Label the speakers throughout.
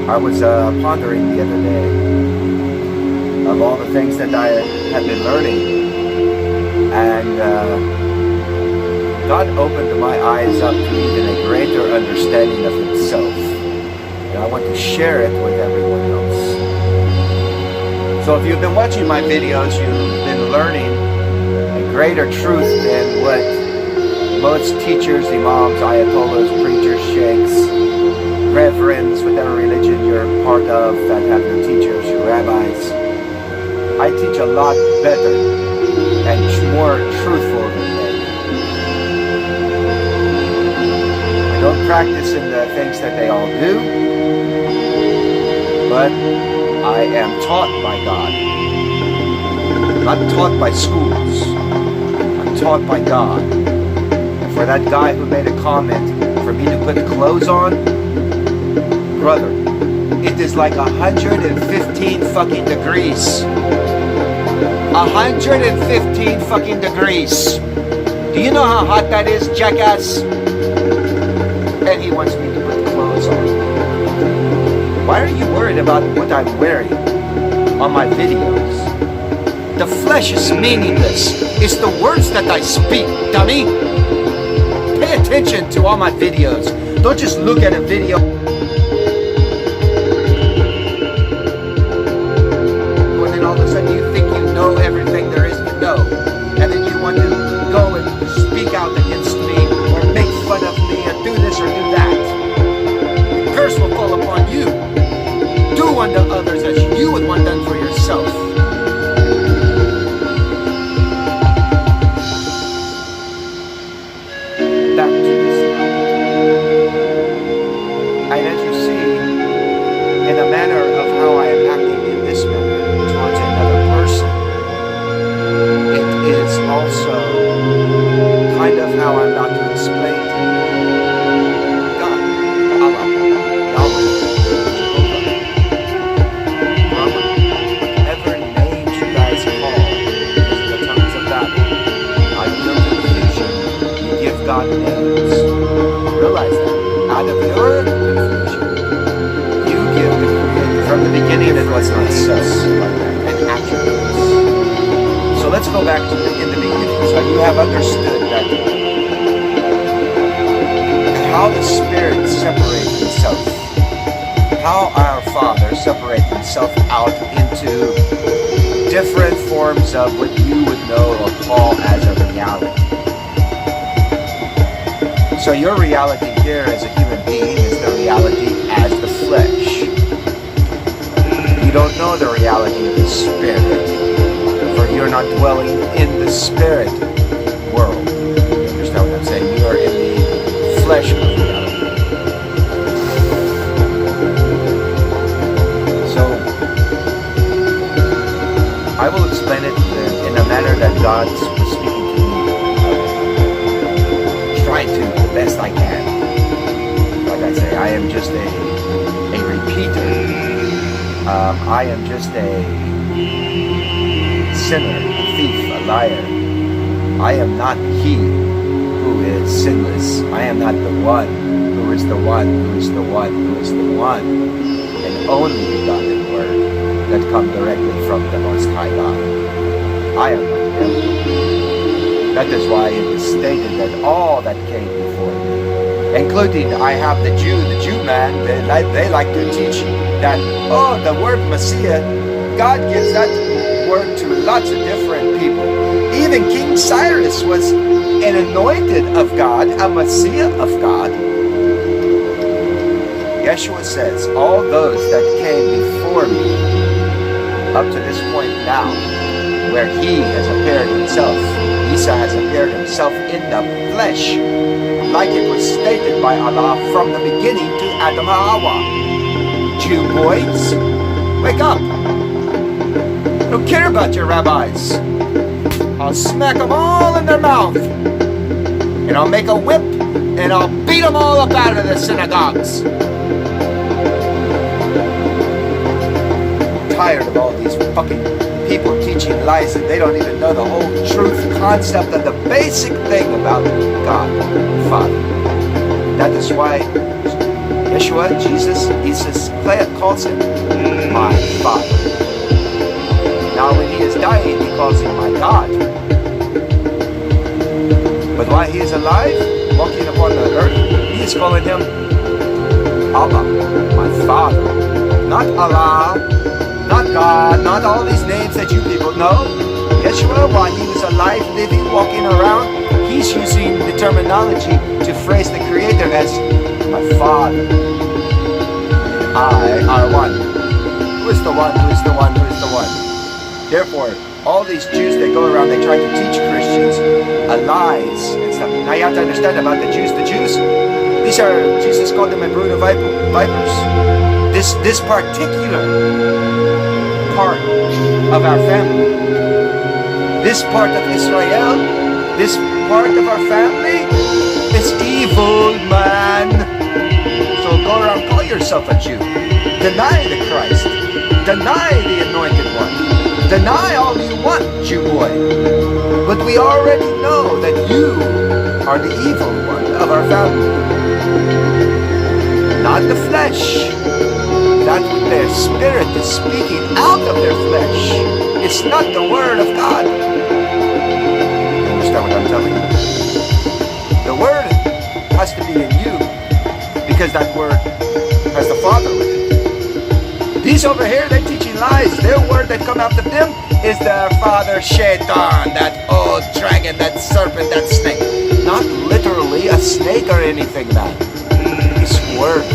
Speaker 1: I was pondering the other day of all the things that I had been learning, and God opened my eyes up to even a greater understanding of Himself, and I want to share it with everyone else. So if you've been watching my videos, you've been learning a greater truth than what most teachers, imams, ayatollahs, preachers, sheikhs, reverends, whatever religion you're part of that have your teachers, your rabbis. I teach a lot better and more truthful than them. I don't practice in the things that they all do, but I am taught by God. Not taught by schools. I'm taught by God. And for that guy who made a comment, for me to put clothes on, brother, it is like 115 fucking degrees. 115 fucking degrees. Do you know how hot that is, jackass? And he wants me to put clothes on. Why are you worried about what I'm wearing on my videos? The flesh is meaningless. It's the words that I speak, dummy. Pay attention to all my videos. Don't just look at a video and then all of a sudden you think you know everything there is to know. And then you want to go and speak out against me or make fun of me or do this or do that. The curse will fall upon you. Do unto others as you would want done for yourself. Back to this life. And as you see, in a manner of how I am acting in this manner towards another person, it is also kind of how I'm about to explain to you. God, Allah, Yahweh, whatever names you guys call in the tongues of battle, I built a confusion. You give God names. Realize that. Out of your confusion, you give the Creator. From the beginning, it was not so, and attributes. So let's go back to in the beginning. So you have understood that how the Spirit separates Himself, how our Father separates Himself out into different forms of what you would know or call as a reality. So your reality here as a human being is the reality as the flesh. You don't know the reality of the Spirit, for you're not dwelling in the Spirit world. You understand what I'm saying? You are in the flesh of reality. So, I will explain it in a manner that God was speaking to me. Trying to the best I can. Like I say, I am just a repeater. I am just a sinner, a thief, a liar. I am not He who is sinless. I am not the one who is the one who is the one who is the one and only begotten Word that come directly from the Most High God. I am not Him. That is why it is stated that all that came before me, including I have the Jew man, they like to teach that, oh, the word Messiah, God gives that word to lots of different people. Even King Cyrus was an anointed of God, a Messiah of God. Yeshua says, all those that came before me, up to this point now, where He has appeared Himself, Isa has appeared Himself in the flesh, like it was stated by Allah from the beginning to Adam and Hawa. Jew boys, wake up! I don't care about your rabbis. I'll smack them all in their mouth, and I'll make a whip, and I'll beat them all up out of the synagogues. I'm tired of all these fucking people teaching lies and they don't even know the whole truth concept of the basic thing about God, Father. That is why Yeshua, Jesus calls him my Father. Now when he is dying, he calls him my God. But while he is alive, walking upon the earth, he is calling him Abba, my Father. Not Allah, not God, not all these names that you people know. Yeshua, while he was alive, living, walking around, he's using the terminology to phrase the Creator as my Father. I are one. Who is the one? Who is the one? Who is the one? Therefore, all these Jews that go around, they try to teach Christians lies and stuff. Now you have to understand about the Jews. The Jews, these are, Jesus called them a brood of vipers. This particular part of our family, this part of Israel, this part of our family is evil, man. So go around, call yourself a Jew. Deny the Christ. Deny the Anointed One. Deny all you want, Jew boy. But we already know that you are the evil one of our family. Not the flesh. That what their spirit is speaking out of their flesh. It's not the word of God. You understand what I'm telling you? The word has to be in you, because that word has the Father with it. These over here, they're teaching lies. Their word that come out of them is their father Shaitan, that old dragon, that serpent, that snake. Not literally a snake or anything, man. It's word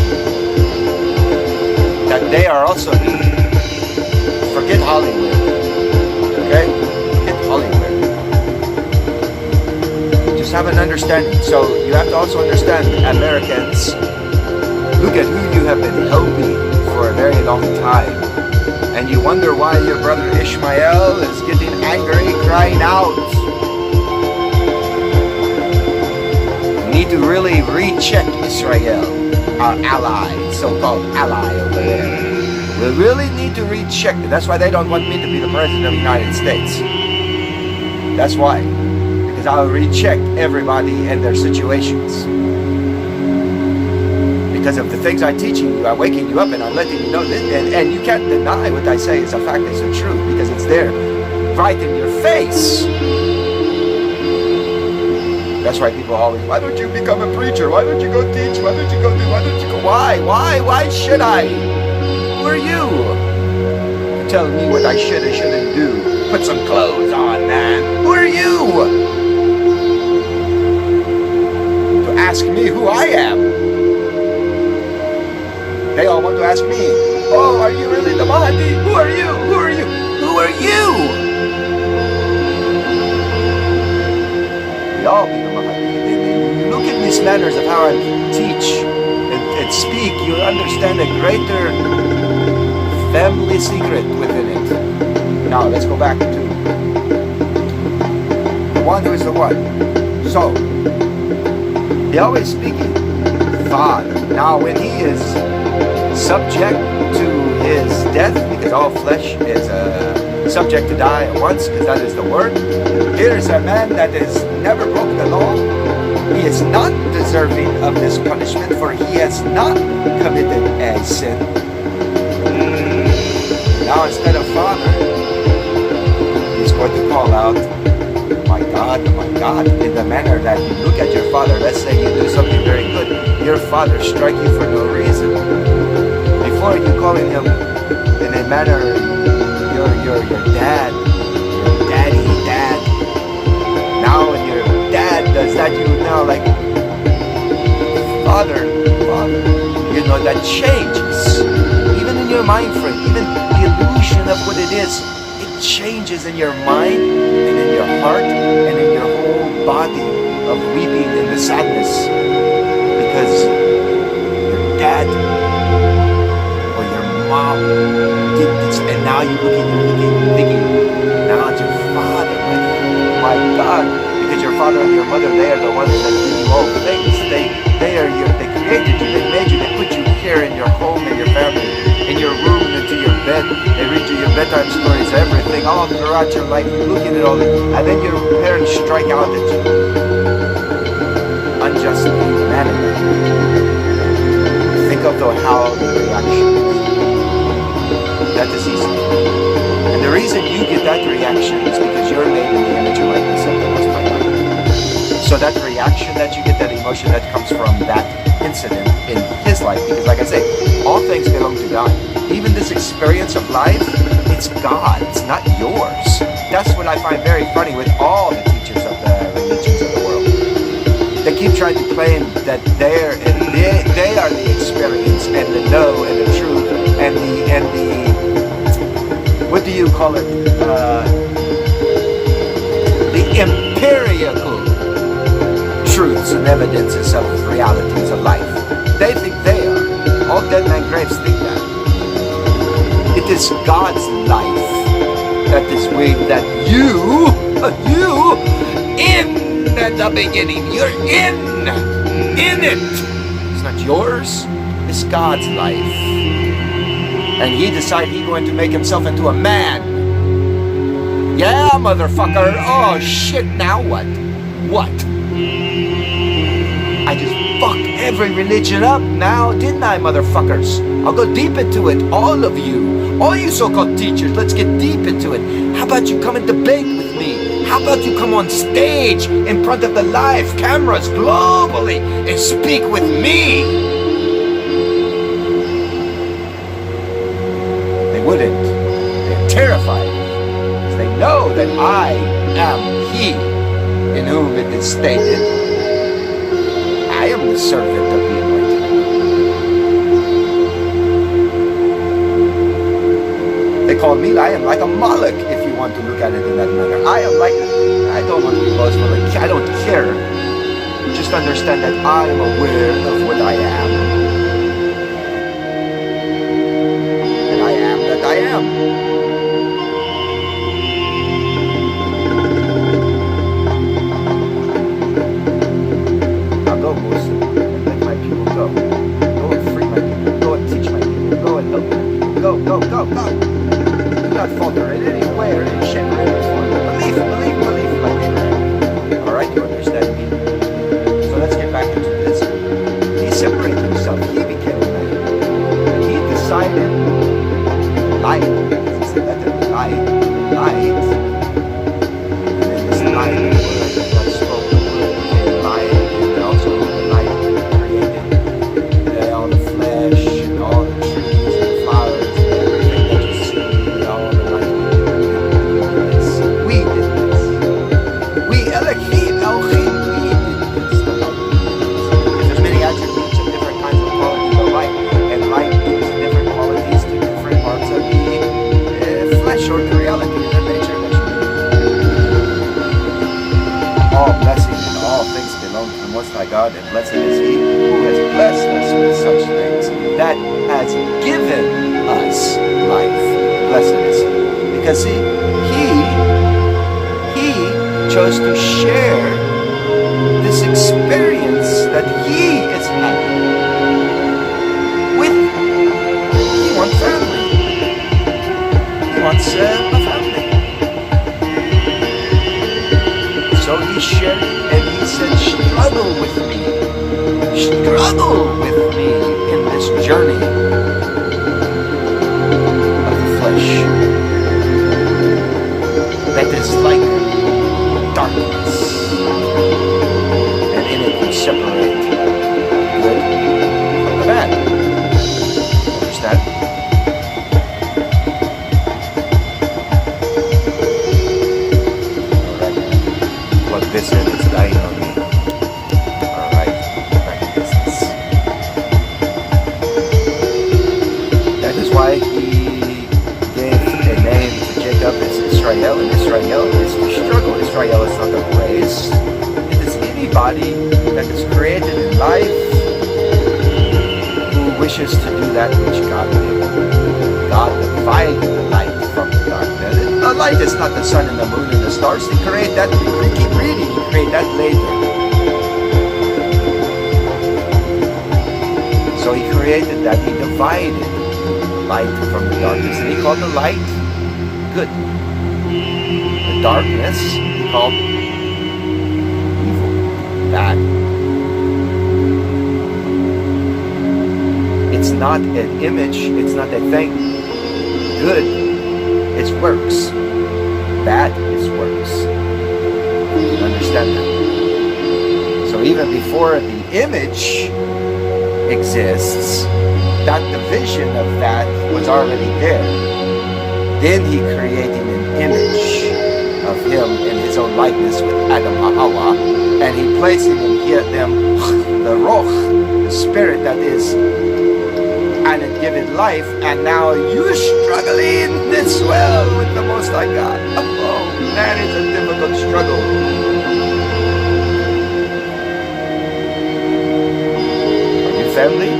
Speaker 1: that they are also doing. Forget Hollywood. Okay? Forget Hollywood. Just have an understanding. So you have to also understand, Americans, look at who you have been helping for a very long time. And you wonder why your brother Ishmael is getting angry, crying out. You need to really recheck Israel, our ally, so-called ally over there. We really need to recheck it. That's why they don't want me to be the President of the United States. That's why. Because I'll recheck everybody and their situations. Because of the things I'm teaching you, I'm waking you up and I'm letting you know this, and you can't deny what I say is a fact, it's a truth, because it's there, right in your face. That's why people always, why don't you become a preacher? Why don't you go teach? Why don't you go do? Why don't you go? Why? Why should I? Who are you to tell me what I should or shouldn't do? Put some clothes on, man. Who are you to ask me who I am? They all want to ask me, oh, are you really the Mahdi? Who are you? Who are you? Who are you? We all be the Mahdi. Look at these manners of how I teach and speak. You'll understand a greater family secret within it. Now, let's go back to the one who is the one. So, they always speaking Father. Now, when he is subject to his death, because all flesh is subject to die at once, because that is the word. Here is a man that has never broken the law. He is not deserving of this punishment, for he has not committed a sin. Now instead of Father, he's going to call out, my God, in the manner that you look at your father. Let's say you do something very good. Your father strike you for no reason. Before you calling him in a manner, your dad, your dad. Now when your dad does that, you now like, Father, you know, that changes. Even in your mind frame, even the illusion of what it is, it changes in your mind and in your heart and in your whole body of weeping in the sadness. Because your dad or your mom did this, and now you're thinking, now it's your father. My God, because your father and your mother, they are the ones that give you all things. They created you, they made you, they put you here in your home, in your family, in your room, into your bed. They read you your bedtime stories, everything, all throughout your life. You look at it all, and then your parents strike out at you unjustly, humanity. Think of how the reaction is. That is easy. And the reason you get that reaction is because you're made in the image and likeness of the Most High God. So that reaction that you get, that emotion that comes from that incident in his life, because like I say, all things belong to God. Even this experience of life, it's God's, not yours. That's what I find very funny with all the teachers of the religions of the world. They keep trying to claim that they are the experience and the know and the truth and the what do you call it? The empirical truths and evidences of realities of life. They think they are. All dead man graves think that. It is God's life that is that you in the beginning, you're in it. It's not yours, it's God's life. And he decided he's going to make himself into a man. Yeah, motherfucker. Oh shit, now what? What? I just fucked every religion up now, didn't I, motherfuckers? I'll go deep into it, all of you. All you so-called teachers, let's get deep into it. How about you come and debate with me? How about you come on stage in front of the live cameras globally and speak with me? They wouldn't. They're terrified. Because they know that I am he in whom it is stated, I am the servant of the anointed. They call me, I am like a Moloch, if you want to look at it in that manner. I am like, I don't want to be boastful, like, I don't care. Just understand that I am aware of what I am. And I am that I am. Now go, Muslim, and let my people go. Go and free my people. Go and teach my people. Go and help my people. Go, go, go, go. Do not falter in any way or any shape or any form. Believe, my neighbor. Alright, you understand me? So let's get back into this. He separated himself. He became a man. And he decided light. He said that light. And then this light word that God spoke, the word became light. And also the light created all the flesh and all the trees and the flowers and everything that you see. All the light. We did this. We, Elohim, we did this. The light. There's many attributes of different kinds of qualities of light. And light gives different qualities to different parts of the flesh or the reality of the nature that you live. All blessing and all things belong to the Most High God, and blessed is He who has blessed us with such things, that has given us life. Blessed is He. Because see, He chose to share this experience that He is having with. He wants family. He wants a family. So He shared and He said, struggle with me. Struggle with me in this journey of the flesh. That is like darkness. And in it we separate good from the bad. Understand? Alright. Plug this in, it's dying on me. Alright, back to business. That is why He gave a name to Jacob as Israel, and Israel is to struggle. Israel is not a race. It is anybody that is created in life who wishes to do that which God did. God divided the light from the darkness. The light is not the sun and the moon and the stars. He created that. Keep reading. He created that later. So He created that. He divided light from the darkness, and He called the light good. The darkness He called evil, bad. It's not an image, it's not a thing. Good, it's works. Bad is works. You understand that? So even before the image exists, that division of that was already there. Then he created an image of him in his own likeness with Adam and Hawa, and he placed in them the Ruh, the spirit that is, and it given life, and now you're struggling as well with the Most High God. Oh, that is a difficult struggle. Are you family?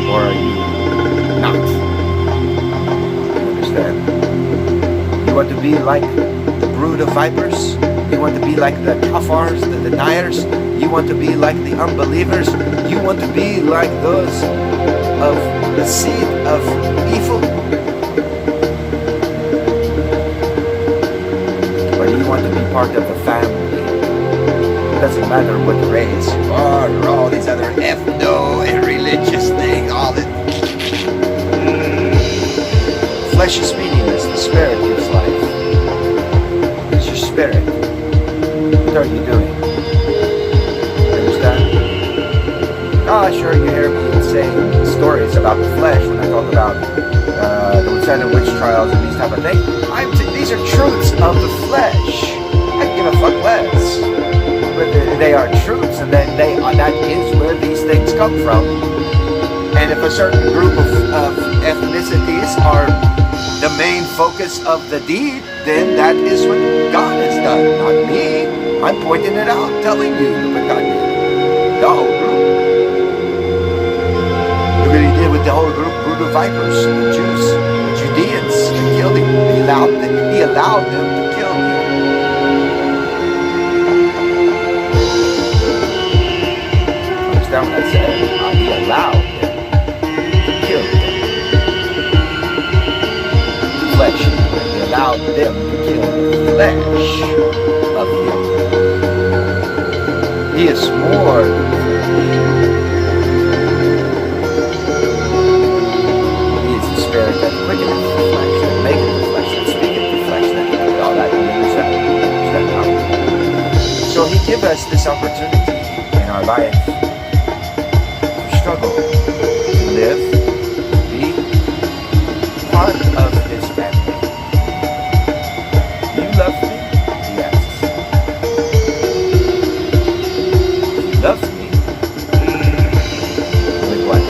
Speaker 1: Or are you not? You understand? You want to be like the brood of vipers? You want to be like the kafars, the deniers? You want to be like the unbelievers? You want to be like those of the seed of evil? Or do you want to be part of the family? It doesn't matter what race you are, or all these other ethno and religious things, all that. Flesh is meaningless, the spirit gives life. It's your spirit. What are you doing? You understand? Ah, sure, you hear me saying stories about the flesh when I talk about the Witch and witch trials and these type of things. These are truths of the flesh. I give a fuck less. But they are truths, and then that is where these things come from. And if a certain group of ethnicities are the main focus of the deed, then that is what God has done, not me. I'm pointing it out, telling you what God did. The whole group. Look what he did with the whole group, brood of vipers, the Jews, the Judeans. He killed him. He allowed them to kill him. Understand what I said? He allowed them to kill him. Flesh. He allowed them to kill the flesh of him. He is more than he is the spirit that quickeneth the flesh, that maketh the flesh, that speaketh the flesh, that doeth all that. So he gives us this opportunity in our life to struggle, to live, be part of his family. Do you love me? He asks. He loves me. With what?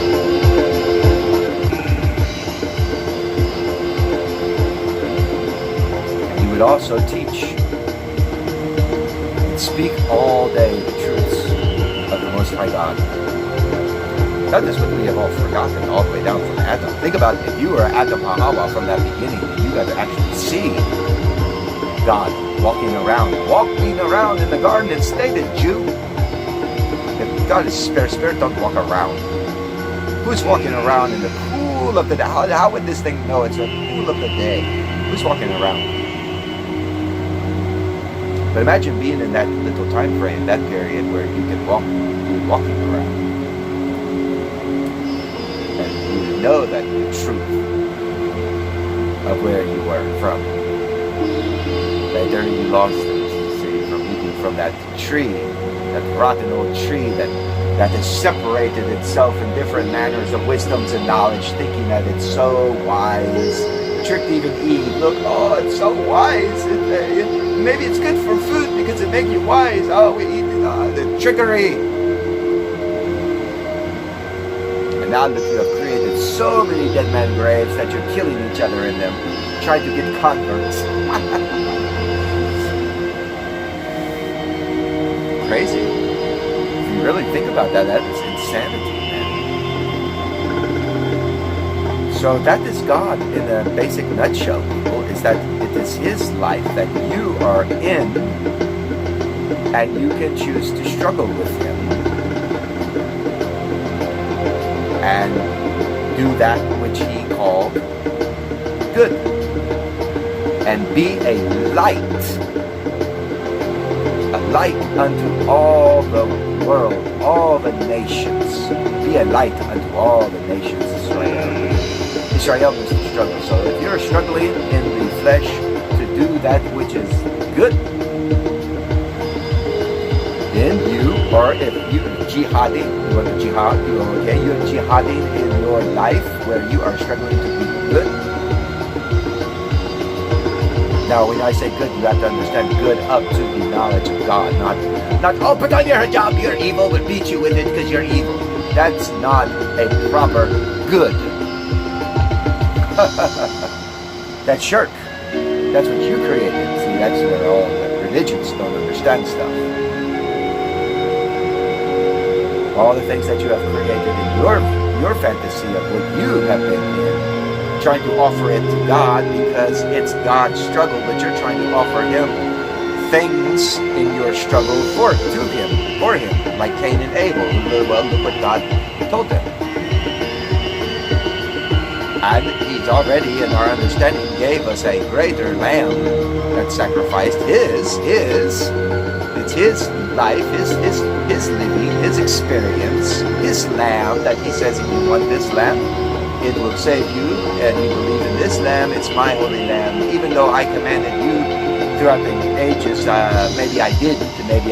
Speaker 1: And he would also teach and speak all day the truths of the Most High God. That is what we have all forgotten all the way down from Adam. Think about it. If you were Adam Hawa from that beginning, and you got to actually see God walking around in the garden. It stated, Jew. If God is spirit don't walk around. Who's walking around in the cool of the day? How would this thing know it's a cool of the day? Who's walking around? But imagine being in that little time frame, that period where you can walking around. And you would know that the truth of where you were from. Later you lost it, see, from eating from that tree, that rotten old tree that has separated itself in different manners of wisdoms and knowledge, thinking that it's so wise. Tricked even Eve. Look, oh, it's so wise. Maybe it's good for food because it makes you wise. Oh, we eat it. The trickery. And now that you have created so many dead man graves that you're killing each other in them, trying to get converts. Crazy. If you really think about that, that is insanity, man. So that is God in a basic nutshell, people, is that it is His life that you are in, and you can choose to struggle with Him and do that which He called good and be a light, a light unto all the world, all the nations. Be a light unto all the nations, Israel. Israel is to struggle. So if you're struggling in the flesh to do that which is good, then you, or if you're jihading, you want to jihad, you're jihading in your life where you are struggling to be good. Now, when I say good, you have to understand good up to the knowledge of God, not oh, put on your hijab, you're evil, we'll beat you with it because you're evil. That's not a proper good. That's shirk. That's what you created. See, that's where all the religions don't understand stuff. All the things that you have created in your fantasy of what you have been in, trying to offer it to God because it's God's struggle, but you're trying to offer Him things in your struggle for Him, like Cain and Abel. Well, look what God told them. And He's already, in our understanding, gave us a greater lamb that sacrificed It's His life, His living, His experience, His lamb that He says, if you want this lamb, it will save you, and you believe in this lamb, it's my holy lamb. Even though I commanded you throughout the ages, maybe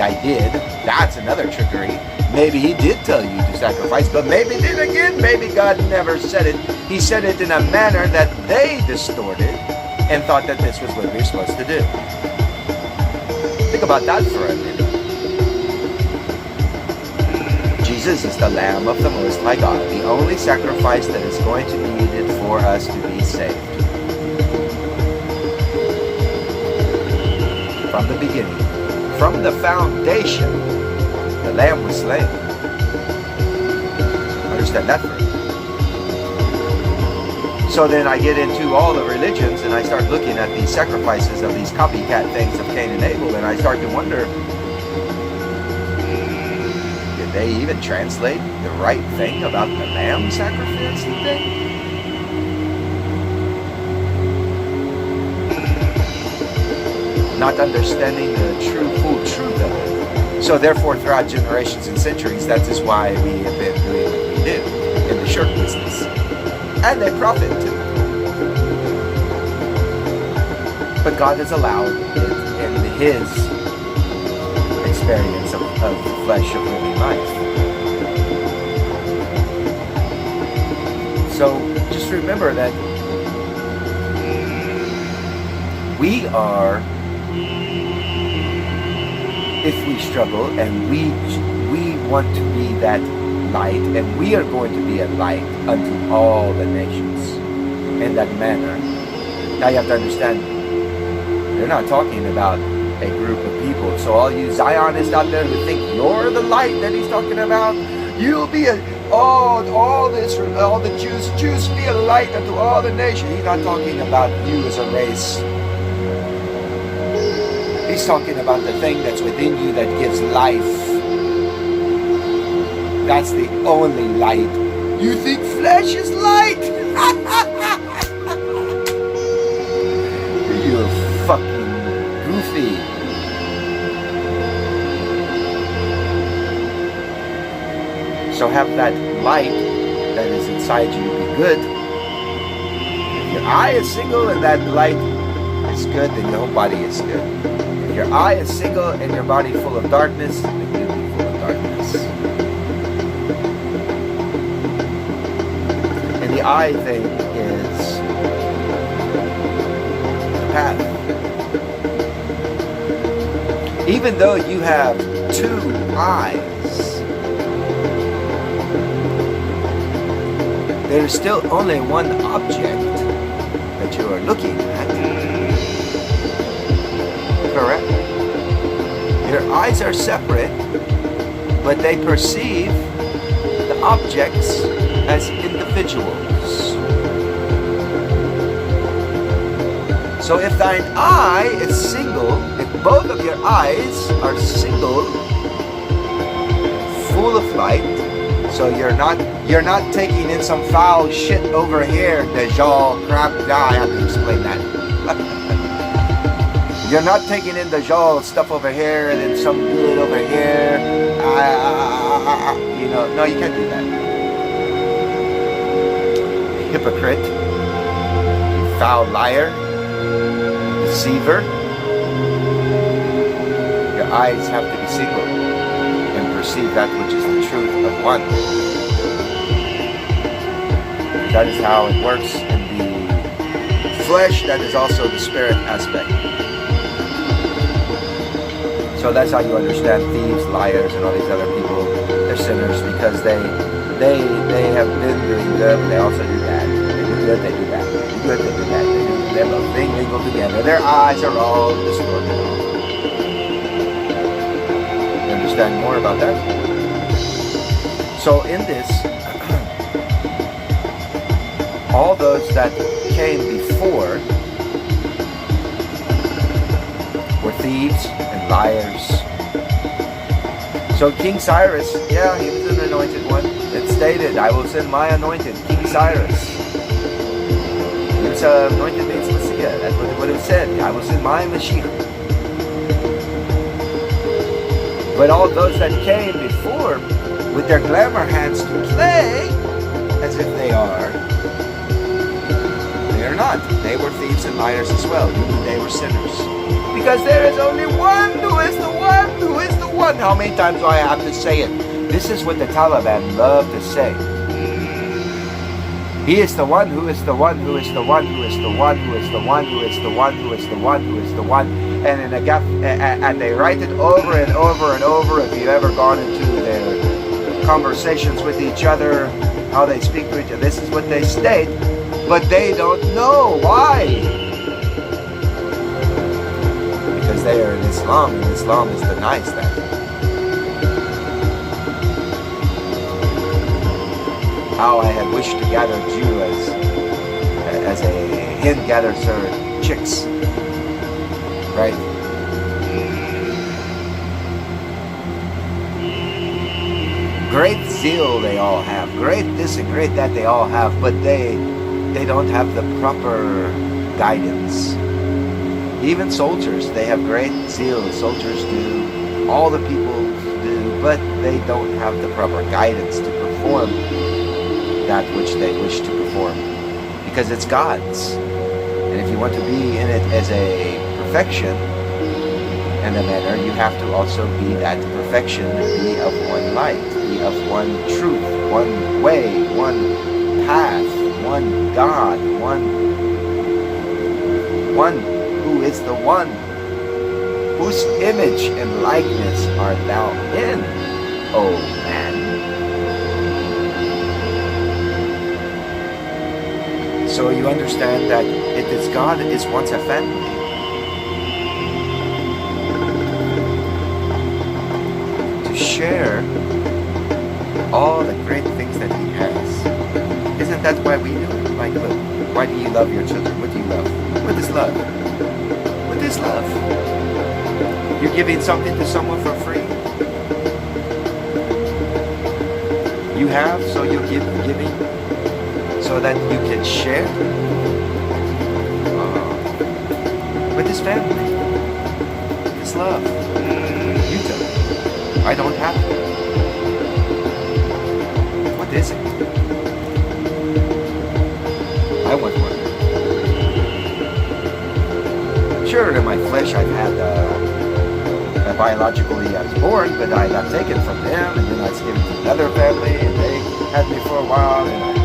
Speaker 1: I did. That's another trickery. Maybe He did tell you to sacrifice, but maybe then again, maybe God never said it. He said it in a manner that they distorted and thought that this was what we were supposed to do. Think about that for a minute. Jesus is the Lamb of the Most High God, the only sacrifice that is going to be needed for us to be saved. From the beginning, from the foundation, the Lamb was slain. Understand that for me. So then I get into all the religions and I start looking at these sacrifices of these copycat things of Cain and Abel, and I start to wonder, did they even translate the right thing about the lamb sacrifice thing? Not understanding the full truth of it. So therefore, throughout generations and centuries, that is why we have been doing what we do in the shirk business. And they profit too. But God has allowed it in His experience of the flesh of living life. So just remember that we are, if we struggle and we want to be that light, and we are going to be a light unto all the nations in that manner. Now you have to understand, they're not talking about a group of people. So all you Zionists out there who think you're the light that He's talking about, you'll be all the Jews be a light unto all the nations. He's not talking about you as a race. He's talking about the thing that's within you that gives life. That's the only light. You think flesh is light? You're fucking goofy. So have that light that is inside you be good. If your eye is single and that light is good, then your whole body is good. If your eye is single and your body full of darkness, then you'll be full of darkness. And the eye thing is the path. Even though you have two eyes, there is still only one object that you are looking at. Correct? Your eyes are separate, but they perceive the objects as individuals. So if thine eye is single, if both of your eyes are single, full of light, so you're not taking in some foul shit over here, Dejal, crap, I have to explain that. You're not taking in the stuff over here and then some good over here. No, you can't do that. Hypocrite, foul liar, deceiver. Your eyes have to be single and perceive that which is the truth of one. That is how it works in the flesh. That is also the spirit aspect. So that's how you understand thieves, liars, and all these other people. They're sinners because they have been doing good, but they also do bad. They do good, they do bad. They do good, they do bad. They have a thing mingled together. Their eyes are all distorted. You understand more about that? So in this, all those that came before were thieves and liars. So King Cyrus, yeah, he was an anointed one. It stated, I will send my anointed, King Cyrus. He was anointed means Messiah. That's what it would have said. I will send my Mashiach. But all those that came before, with their glamour hands to play, as if they are not. They were thieves and liars as well. They were sinners. Because there is only one who is the one, who is the one. How many times do I have to say it? This is what the Taliban love to say. He is the one who is the one who is the one who is the one who is the one who is the one who is the one who is the one. And in a gap, and they write it over and over and over. If you've ever gone into their conversations with each other, how they speak to each other, this is what they state. But they don't know why. Because they are in Islam, and Islam is denies that. How I had wished to gather Jew as a hen gathers her chicks. Right? Great zeal they all have. Great this and great that they all have, but they don't have the proper guidance. Even soldiers, they have great zeal. Soldiers do. All the people do, but they don't have the proper guidance to perform that which they wish to perform. Because it's God's. And if you want to be in it as a perfection and a manner, you have to also be that perfection, be of one light, be of one truth, one way, one path, one God, one who is the one, whose image and likeness art thou in, O man. So you understand that it is God is once a family. To share all the great things that He has. Isn't that why we do it? Like, look, why do you love your children? What do you love? What is love? What is love? You're giving something to someone for free. You have, so you're giving, so that you can share with His family. It's love. You do. I don't have to. What is it? I want one. Sure, in my flesh I've had, biologically I was born, but I got taken from them, and then I was given to another family, and they had me for a while, and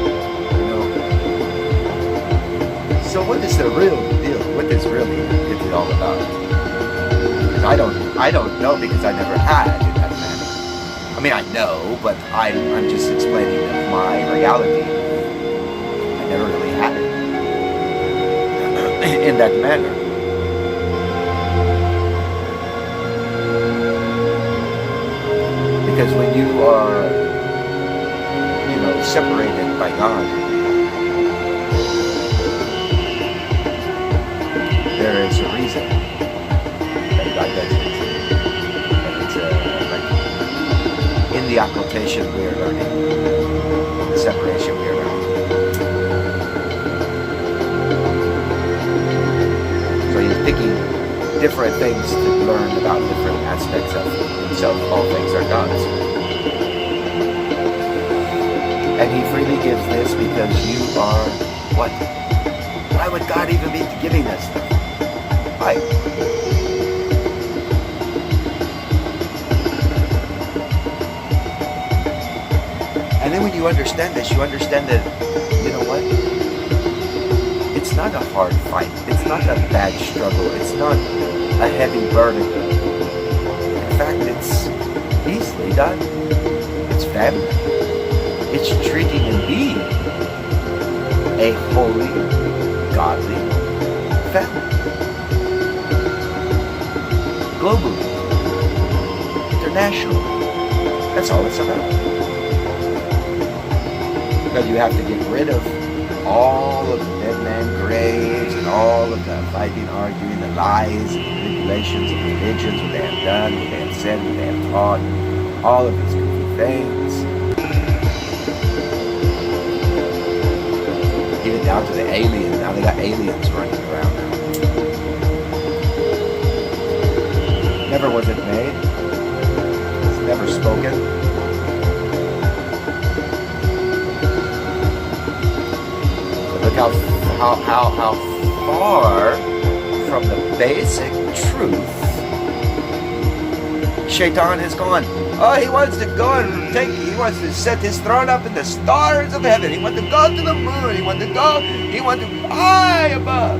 Speaker 1: So what is the real deal? What is really it all about? Because I don't know, because I never had in that manner. I mean, I know, but I'm just explaining my reality. I never really had it in that manner. Because when you are, separated by God, there is a reason that God does it. And it's like in the occultation we are learning, the separation we are learning. So He's picking different things to learn about different aspects of himself. All things are God's. And he freely gives this because you are what? Why would God even be giving us stuff? Why? And then when you understand this, you understand that, you know what? It's not a hard fight. It's not a bad struggle. It's not a heavy burden. In fact, it's easily done. It's family. It's treating and being a holy, godly family. Globally. Internationally. That's all it's about. Because you have to get rid of all of the dead man graves and all of the fighting, arguing, the lies, and manipulations of religions, what they have done, what they have said, what they have taught, all of these goofy things. Even down to the aliens. Now they got aliens running around now. Never was it made. It's never spoken. Look how far from the basic truth Shaitan has gone. Oh, he wants to go and he wants to set his throne up in the stars of heaven. He wants to go to the moon. He wants to be high above.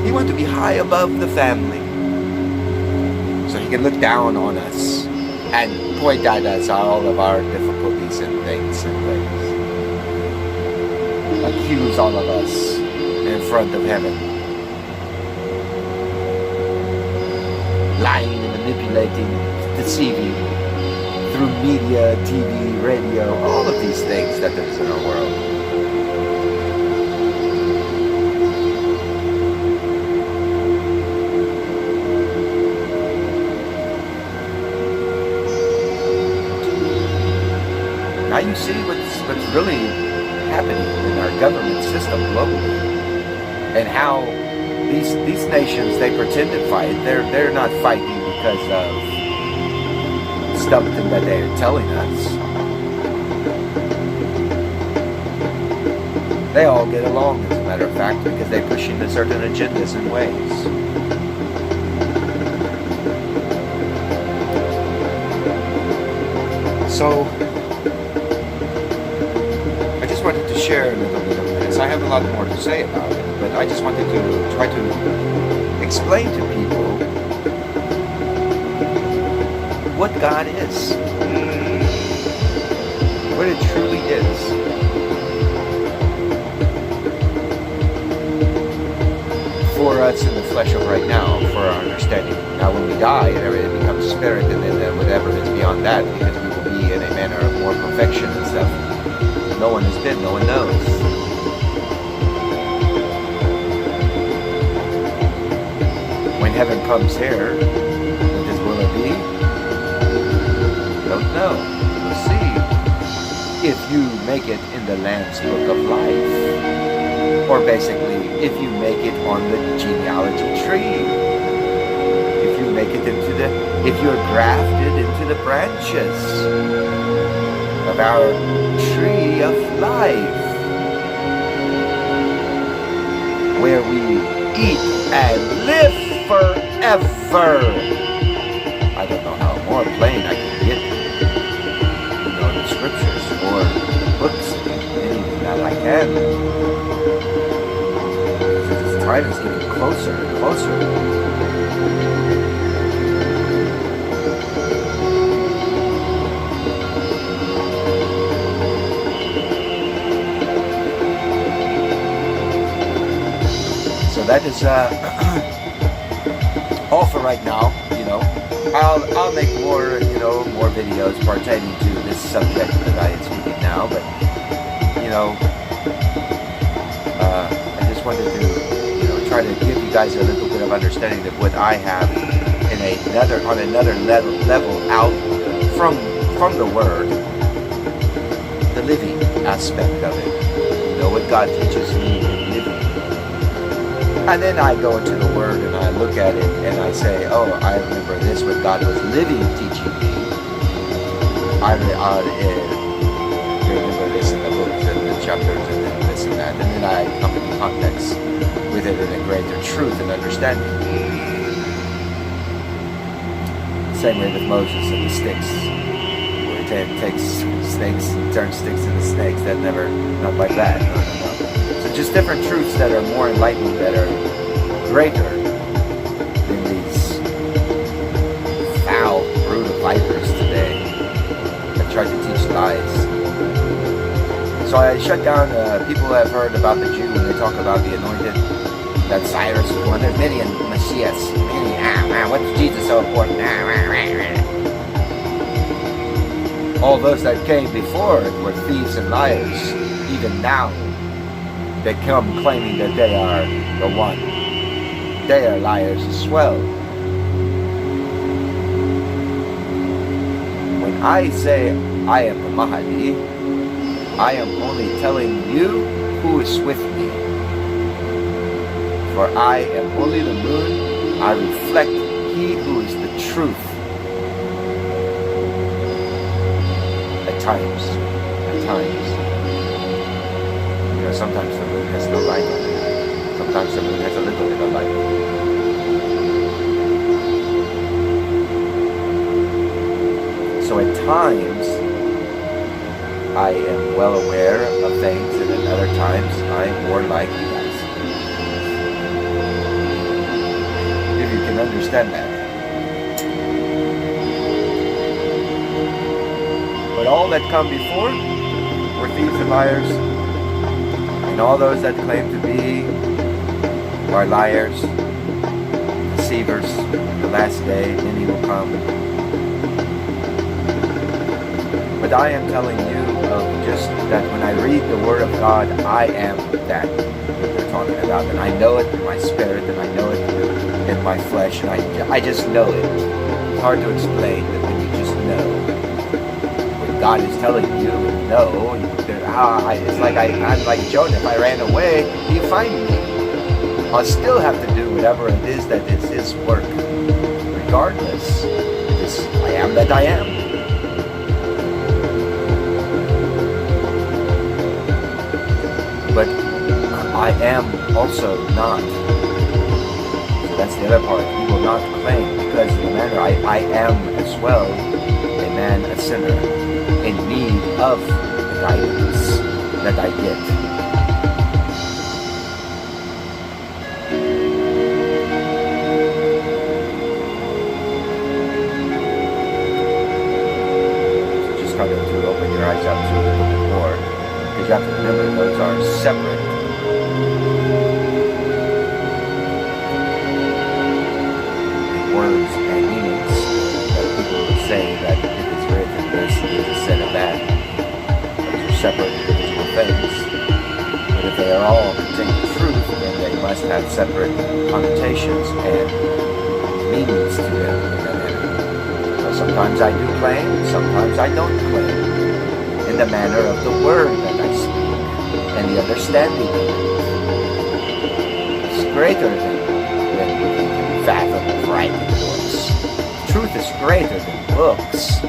Speaker 1: He wants to be high above the family. So he can look down on us and point at us all of our difficulties and things and ways. Accuse all of us in front of heaven. Lying and manipulating, deceiving through media, TV, radio, all of these things that there's in our world. Now you see what's really happening in our government system globally, and how these nations, they pretend to fight. They're not fighting because of something that they're telling us. They all get along, as a matter of fact, because they're pushing a certain agendas and ways. So wanted to share a little bit of this. I have a lot more to say about it, but I just wanted to try to explain to people what God is, what it truly is. For us in the flesh of right now, for our understanding. Now when we die and everything becomes spirit, and then whatever is beyond that, because we will be in a manner of more perfection and stuff. No one has been, no one knows. When heaven comes here, what will it be? Don't know. We'll see. If you make it in the Lamb's Book of Life. Or basically, if you make it on the genealogy tree. If you make it if you're grafted into the branches of our tree of life, where we eat and live forever. I don't know how more plain I can get, the scriptures or the books, anything that I can. This time is getting closer and closer. That is all for right now. I'll make more more videos pertaining to this subject that I am speaking now. But I just wanted to try to give you guys a little bit of understanding of what I have on another level out from the Word, the living aspect of it. What God teaches me in living. And then I go into the Word and I look at it and I say, oh, I remember this when God was living teaching me. I remember this in the books and the chapters and then this and that. And then I come into context with it in a greater truth and understanding. Same way with Moses and the sticks. Where he takes snakes and turns sticks into snakes. That never, not like that. No. So just different truths that are more enlightening, that are greater than these foul, brutal vipers today that try to teach lies. So I shut down, people have heard about the Jew when they talk about the anointed, that Cyrus is one. There's many Messiahs, many, what's Jesus so important? All those that came before were thieves and liars. Even now, they come claiming that they are the one. They are liars as well. When I say I am the Mahdi, I am only telling you who is with me. For I am only the moon, I reflect He who is the truth. At times. You know, sometimes the moon has no light on it. Sometimes the moon has a little bit of light on it. So at times, I am well aware of things, and at other times, I'm more like you guys. If you can understand that. But all that come before were thieves and liars, and all those that claim to be are liars, deceivers. The last day, many will come. But I am telling you of just that when I read the Word of God, I am that they're talking about. And I know it in my spirit, and I know it in my flesh, and I just know it. It's hard to explain, but when you just know, when God is telling you, no, it's like I'm like Jonah. If I ran away, He'd find me. I'll still have to do whatever it is that is His work. Regardless, I am that I am. But I am also not. So that's the other part. He will not claim, because in the manner I am as well a man, a sinner, in need of the guidance that I get. So just kind of to open your eyes up to a little bit more. You have to remember those are separate. Words and meanings that people would say that it is written this, it is said of that. Those are separate individual things. But if they are all contain truth, then they must have separate connotations and meanings to them in that manner. So sometimes I do claim, sometimes I don't claim. In the manner of the word that I speak and the understanding of it. It's greater than we can fathom of writing books. Truth is greater than books.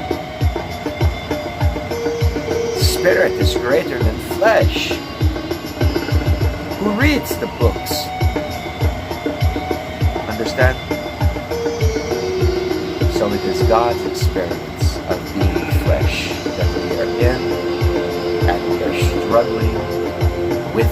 Speaker 1: Spirit is greater than flesh. Who reads the books? Understand? So it is God's experience of being flesh that we are in, and we are struggling with